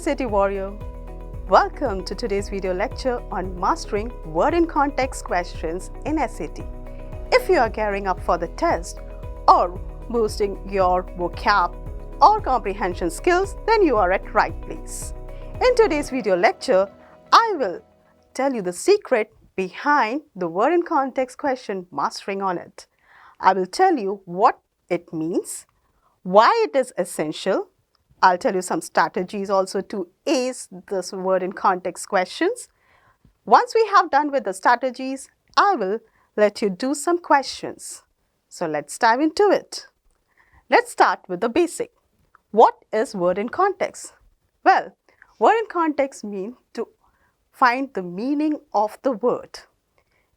SAT Warrior. Welcome to today's video lecture on mastering word in context questions in SAT. If you are gearing up for the test or boosting your vocab or comprehension skills, then you are at right place. In today's video lecture, I will tell you the secret behind the word in context question mastering on it. I will tell you what it means, why it is essential. I'll tell you some strategies also to ace this word in context questions. Once we have done with the strategies, I will let you do some questions. So let's dive into it. Let's start with the basic. What is word in context? Well, word in context means to find the meaning of the word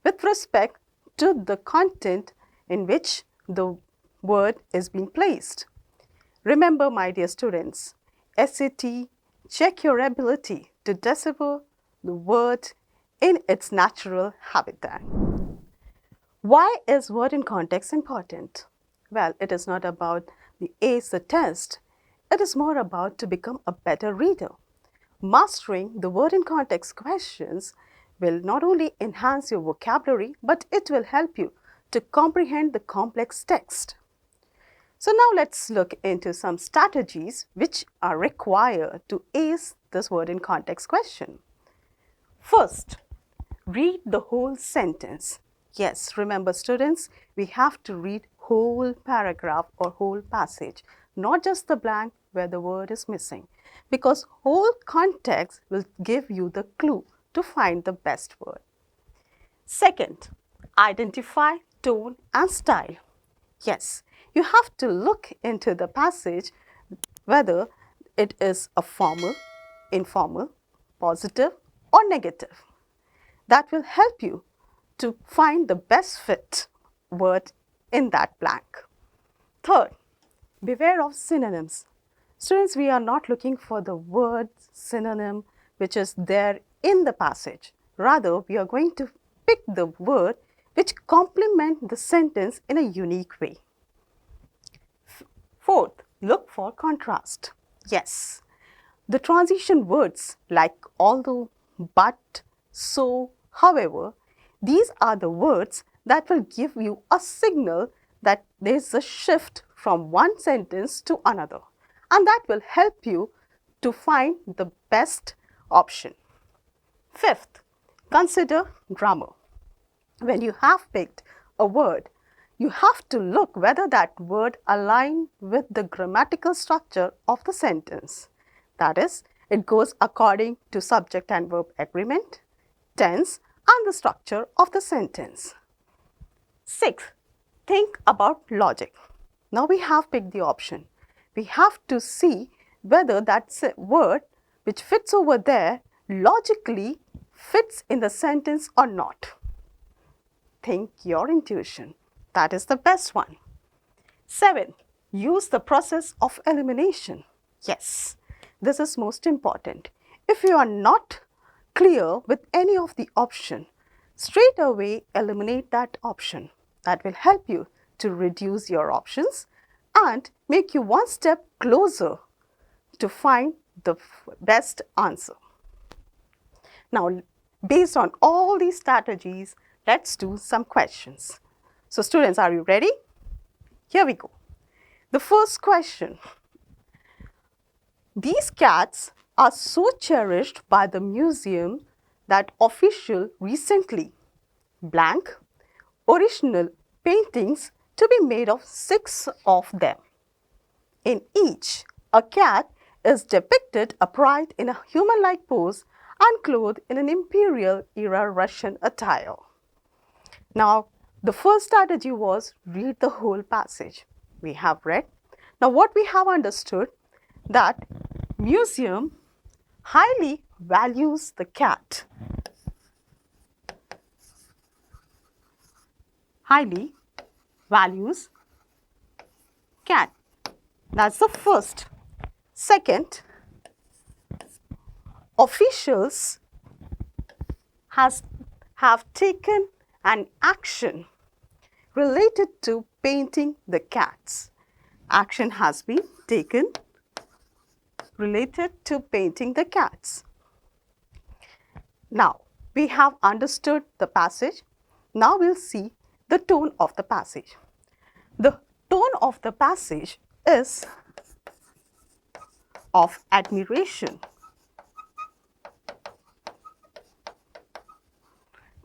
with respect to the content in which the word is being placed. Remember, my dear students, SAT check your ability to decipher the word in its natural habitat. Why is word in context important? Well, it is not about the ace the test. It is more about to become a better reader. Mastering the word in context questions will not only enhance your vocabulary, but it will help you to comprehend the complex text. So now let's look into some strategies which are required to ace this word in context question. First, read the whole sentence. Yes, remember students, we have to read whole paragraph or whole passage, not just the blank where the word is missing, because whole context will give you the clue to find the best word. Second, identify tone and style. Yes, you have to look into the passage whether it is a formal, informal, positive or negative. That will help you to find the best fit word in that blank. Third, beware of synonyms. Students, we are not looking for the word synonym which is there in the passage. Rather, we are going to pick the word which complement the sentence in a unique way. Fourth, look for contrast. Yes, the transition words like although, but, so, however, these are the words that will give you a signal that there is a shift from one sentence to another, and that will help you to find the best option. Fifth, consider grammar. When you have picked a word, you have to look whether that word aligns with the grammatical structure of the sentence. That is, it goes according to subject and verb agreement, tense, and the structure of the sentence. Sixth, think about logic. Now we have picked the option. We have to see whether that word which fits over there logically fits in the sentence or not. Think your intuition. That is the best one. 7. Use the process of elimination. Yes, this is most important. If you are not clear with any of the option, straight away eliminate that option. That will help you to reduce your options and make you one step closer to find the best answer. Now, based on all these strategies, let's do some questions. So students, are you ready? Here we go. The first question. These cats are so cherished by the museum that official recently blank original paintings to be made of 6 of them. In each, a cat is depicted upright in a human-like pose and clothed in an imperial era Russian attire. Now, the first strategy was read the whole passage. We have read. Now, what we have understood that museum highly values the cat. Highly values cat. That's the first. Second, officials have taken an action related to painting the cats. Action has been taken related to painting the cats. Now, we have understood the passage. Now we'll see the tone of the passage. The tone of the passage is of admiration.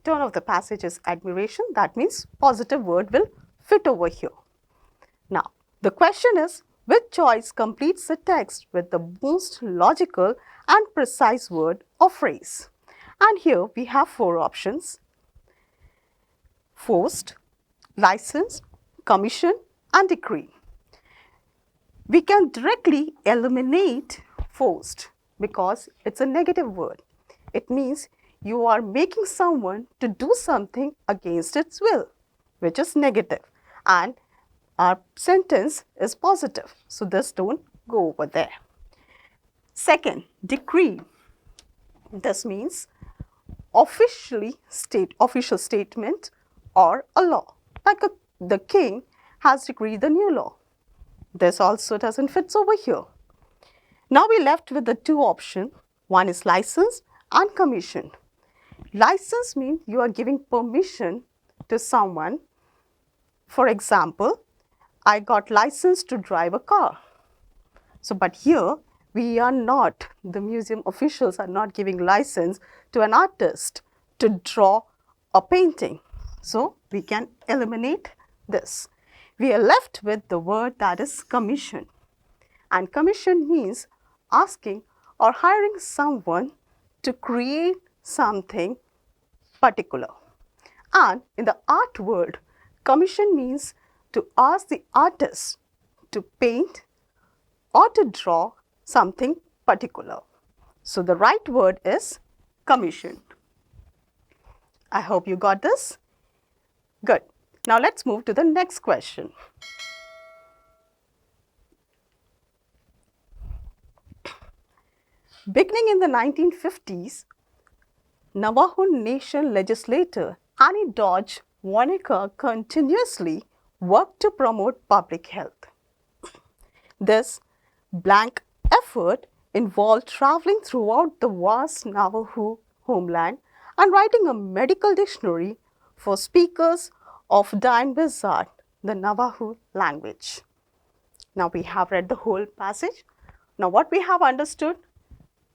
Tone of the passage is admiration. That means positive word will fit over here. Now, the question is, which choice completes the text with the most logical and precise word or phrase? And here we have four options: forced, license, commission, and decree. We can directly eliminate forced because it's a negative word. It means you are making someone to do something against its will, which is negative, and our sentence is positive. So this don't go over there. Second, decree. This means official statement or a law. Like the king has decreed the new law. This also doesn't fit over here. Now we're left with the two options. One is license and commission. License means you are giving permission to someone. For example, I got license to drive a car. So, but here we are not, the museum officials are not giving license to an artist to draw a painting. So, we can eliminate this. We are left with the word that is commission. And commission means asking or hiring someone to create something particular. And in the art world, commission means to ask the artist to paint or to draw something particular. So the right word is commission. I hope you got this. Good. Now let's move to the next question. Beginning in the 1950s, Navajo Nation legislator Annie Dodge Wanaka continuously worked to promote public health. This blank effort involved traveling throughout the vast Navajo homeland and writing a medical dictionary for speakers of Dain Wizard, the Navajo language. Now we have read the whole passage. Now what we have understood,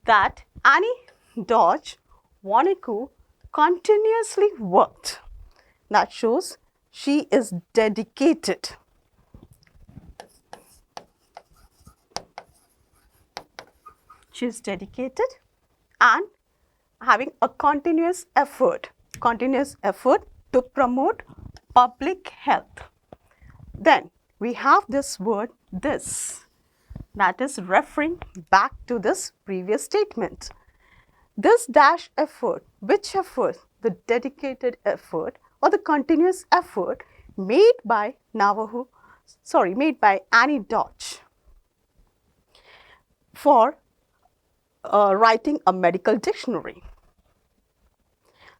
that Annie Dodge Wanaka continuously worked. That shows she is dedicated. She is dedicated and having a continuous effort to promote public health. Then we have this word this, that is referring back to this previous statement. This dash effort, which effort? The dedicated effort or the continuous effort made by Annie Dodge for writing a medical dictionary.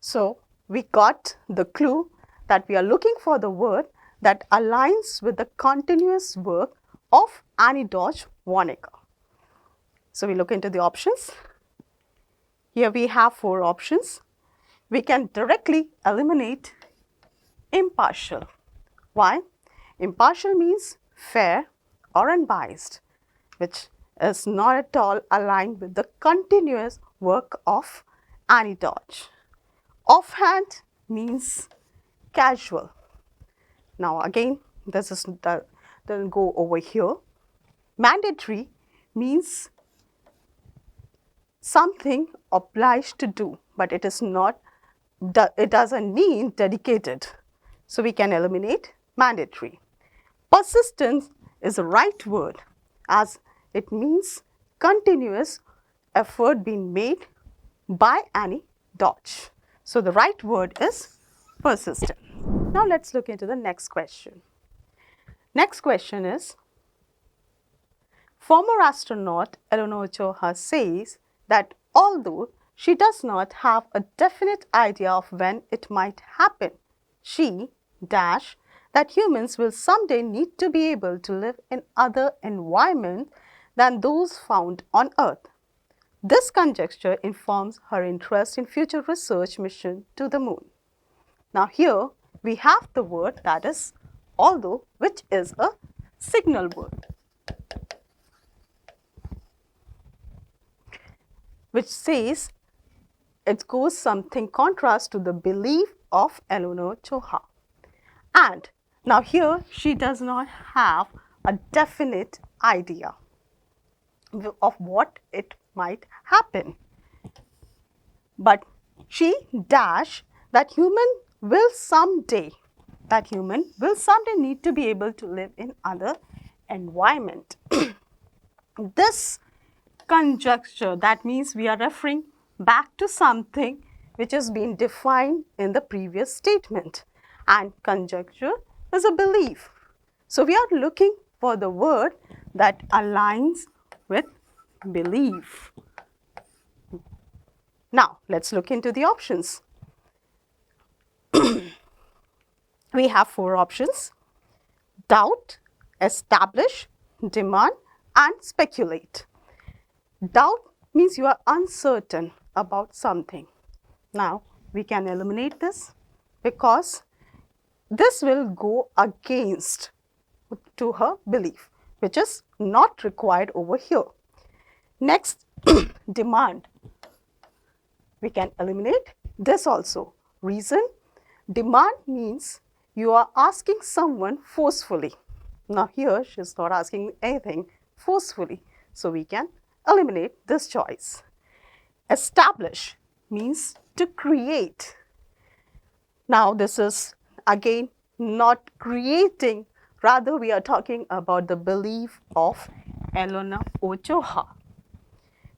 So we got the clue that we are looking for the word that aligns with the continuous work of Annie Dodge Wanaka. So we look into the options. Here we have four options. We can directly eliminate impartial. Why? Impartial means fair or unbiased, which is not at all aligned with the continuous work of Annie Dodge. Offhand means casual. Now again, this is doesn't go over here. Mandatory means something obliged to do, but it is not, it doesn't mean dedicated. So we can eliminate mandatory. Persistence is the right word as it means continuous effort being made by Annie Dodge. So the right word is persistent. Now let's look into the next question. Next question is, former astronaut Eleanor Joha says that although she does not have a definite idea of when it might happen, she that humans will someday need to be able to live in other environments than those found on Earth. This conjecture informs her interest in future research mission to the moon. Now here we have the word that is although, which is a signal word, which says it goes something contrast to the belief of Eleanor Choha. And now here she does not have a definite idea of what it might happen. But she dash that human will someday need to be able to live in other environment. This conjecture, that means we are referring back to something which has been defined in the previous statement, and conjecture is a belief. So we are looking for the word that aligns with belief. Now let's look into the options. We have 4 options: doubt, establish, demand and speculate. Doubt means you are uncertain about something. Now we can eliminate this because this will go against to her belief, which is not required over here. Next, demand. We can eliminate this also. Reason, demand means you are asking someone forcefully. Now here she is not asking anything forcefully, so we can eliminate this choice. Establish means to create. Now this is again not creating, rather we are talking about the belief of Eleanor Ochoa.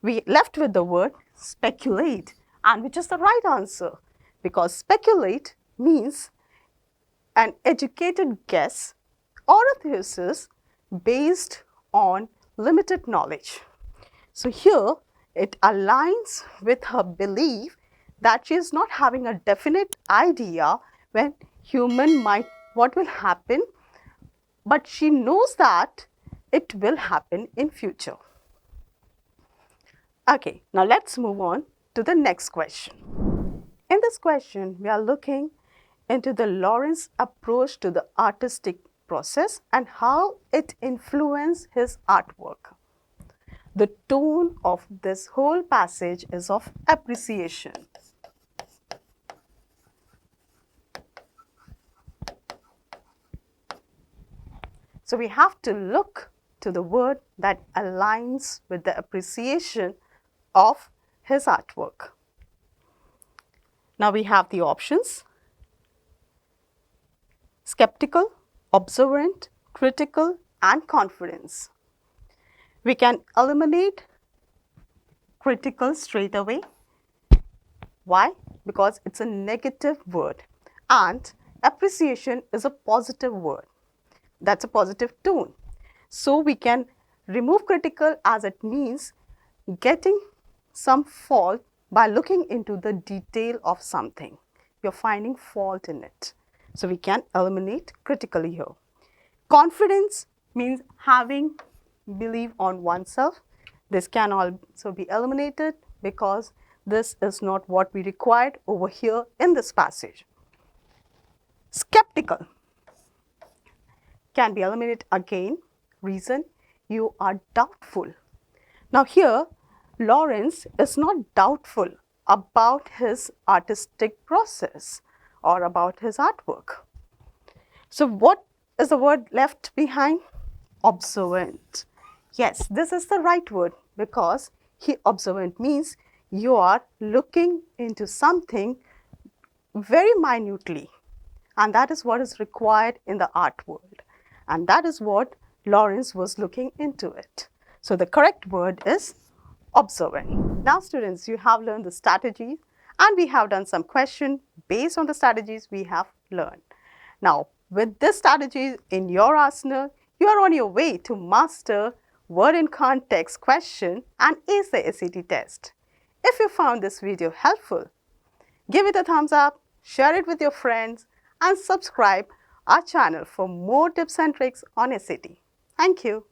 We left with the word speculate, and which is the right answer, because speculate means an educated guess or a thesis based on limited knowledge. So here it aligns with her belief that she is not having a definite idea when what will happen, but she knows that it will happen in future. Okay, now let's move on to the next question. In this question, we are looking into the Lawrence approach to the artistic process and how it influenced his artwork. The tone of this whole passage is of appreciation. So we have to look to the word that aligns with the appreciation of his artwork. Now we have the options: skeptical, observant, critical and confidence. We can eliminate critical straight away. Why? Because it's a negative word and appreciation is a positive word. That's a positive tone. So we can remove critical, as it means getting some fault by looking into the detail of something. You're finding fault in it. So we can eliminate critically here. Confidence means having belief on oneself. This can also be eliminated because this is not what we required over here in this passage. Skeptical can be eliminated again. Reason, you are doubtful. Now here Lawrence is not doubtful about his artistic process or about his artwork. So what is the word left behind? Observant. Yes, this is the right word, because observant means you are looking into something very minutely, and that is what is required in the art world, and that is what Lawrence was looking into it. So the correct word is observant. Now students, you have learned the strategies and we have done some questions based on the strategies we have learned. Now with this strategy in your arsenal, you are on your way to master word in context question and ace the SAT test. If you found this video helpful, give it a thumbs up, share it with your friends and subscribe our channel for more tips and tricks on SAT. Thank you.